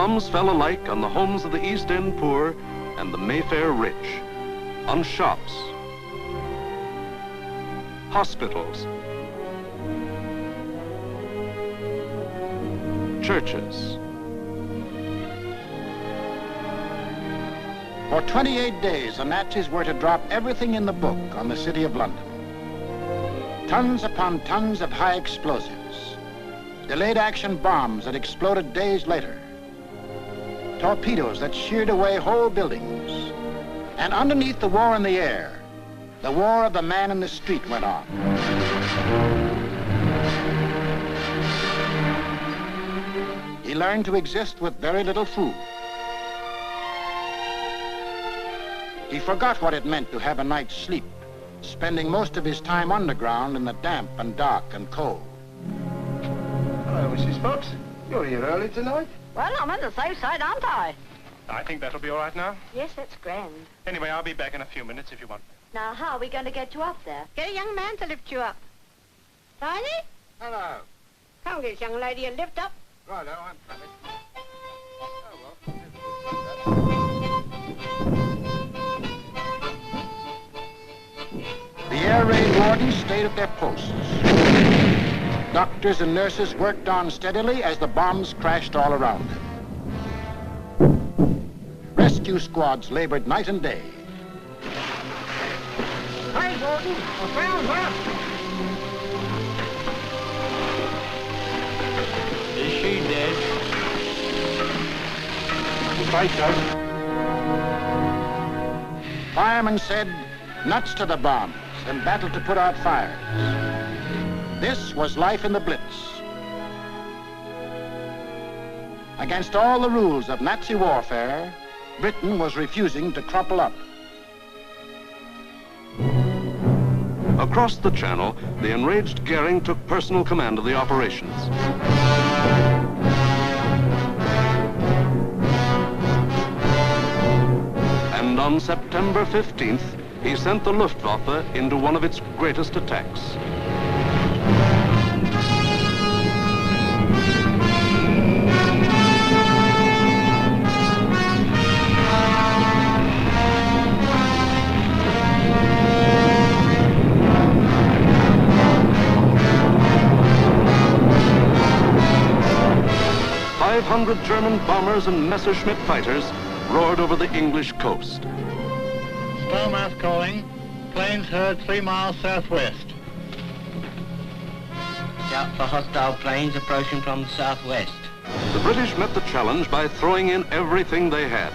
bombs fell alike on the homes of the East End poor and the Mayfair rich, on shops, hospitals, churches. For 28 days, the Nazis were to drop everything in the book on the city of London. Tons upon tons of high explosives, delayed action bombs that exploded days later, torpedoes that sheared away whole buildings. And underneath the war in the air, the war of the man in the street went on. He learned to exist with very little food. He forgot what it meant to have a night's sleep, spending most of his time underground in the damp and dark and cold. Hello, Mrs. Fox. You're here early tonight. Well, I'm on the safe side, aren't I? I think that'll be all right now. Yes, that's grand. Anyway, I'll be back in a few minutes if you want me. Now, how are we going to get you up there? Get a young man to lift you up. Tiny? Hello. Come get this young lady a lift up. Righto, I'm coming. The air raid wardens stayed at their posts. Doctors and nurses worked on steadily as the bombs crashed all around them. Rescue squads labored night and day. Hey, Gordon, I found her. Is she dead? Right, sir. Firemen said, nuts to the bombs and battle to put out fires. This was life in the Blitz. Against all the rules of Nazi warfare, Britain was refusing to crumple up. Across the Channel, the enraged Goering took personal command of the operations. And on September 15th, he sent the Luftwaffe into one of its greatest attacks. "500 German bombers and Messerschmitt fighters roared over the English coast. Starmouth calling. Planes heard 3 miles southwest. Out for hostile planes approaching from the southwest. The British met the challenge by throwing in everything they had.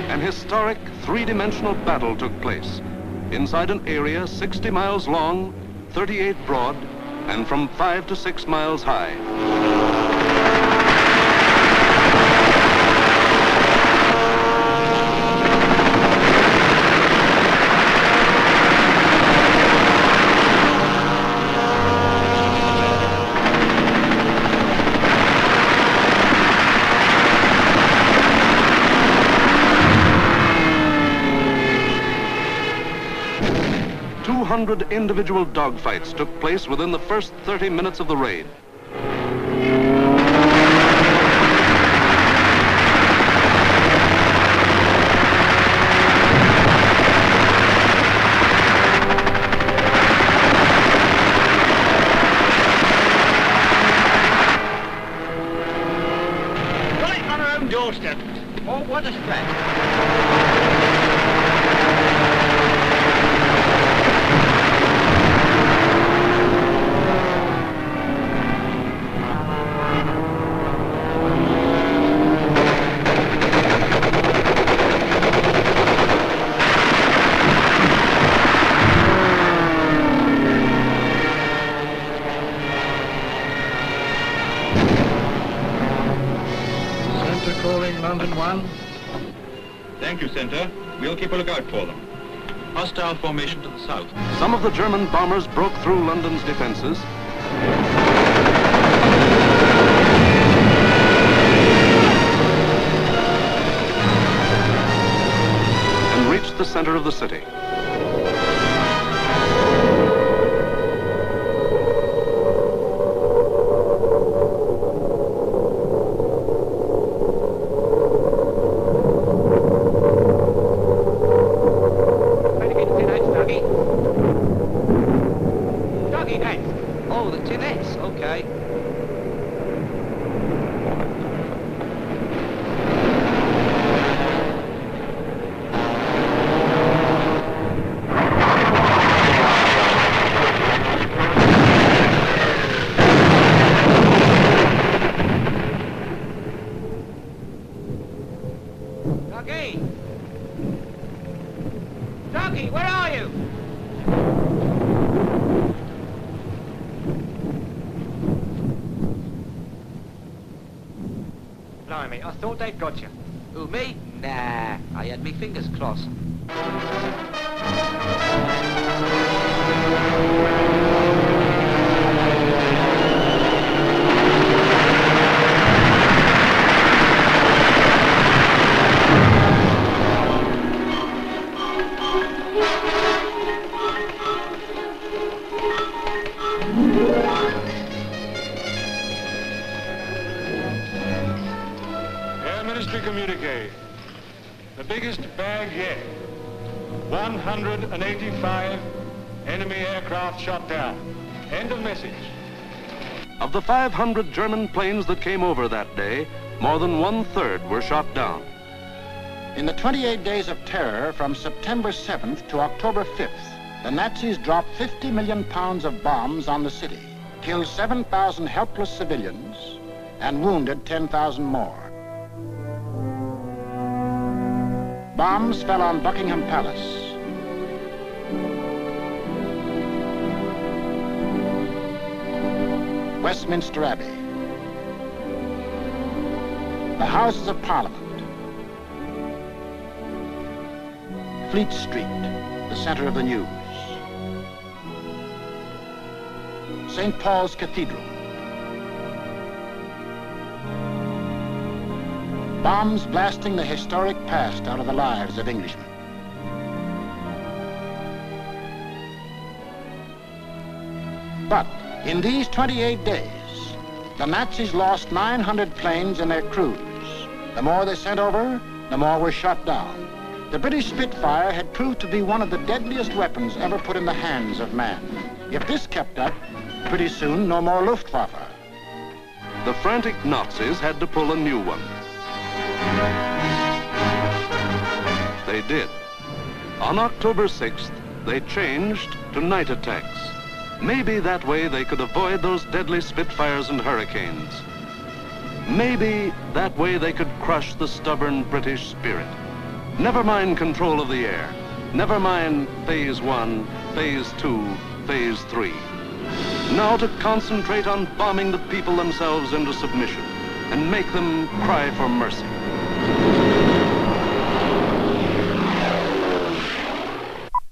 An historic three-dimensional battle took place inside an area 60 miles long, 38 broad, and from 5 to 6 miles high. Individual dogfights took place within the first 30 minutes of the raid. Right on our own doorstep. Oh, what a splash. London 1. Thank you, Centre. We'll keep a lookout for them. Hostile formation to the south. Some of the German bombers broke through London's defenses. the center of the city. Oh, the tinettes, okay. Doggy! Doggy, where are you? Blimey, I thought they'd got you. Who, me? Nah, I had me fingers crossed. Air Ministry communique. The biggest bag yet. 185 enemy aircraft shot down. End of message. Of the 500 German planes that came over that day, more than 1/3 were shot down. In the 28 days of terror from September 7th to October 5th, the Nazis dropped 50 million pounds of bombs on the city, killed 7,000 helpless civilians, and wounded 10,000 more. Bombs fell on Buckingham Palace, Westminster Abbey, the Houses of Parliament, Fleet Street, the center of the news, St. Paul's Cathedral. Bombs blasting the historic past out of the lives of Englishmen. But in these 28 days, the Nazis lost 900 planes and their crews. The more they sent over, the more were shot down. The British Spitfire had proved to be one of the deadliest weapons ever put in the hands of man. If this kept up, pretty soon no more Luftwaffe. The frantic Nazis had to pull a new one. They did. On October 6th, they changed to night attacks. Maybe that way they could avoid those deadly Spitfires and Hurricanes. Maybe that way they could crush the stubborn British spirit. Never mind control of the air. Never mind Phase 1, Phase 2, Phase 3. Now to concentrate on bombing the people themselves into submission and make them cry for mercy.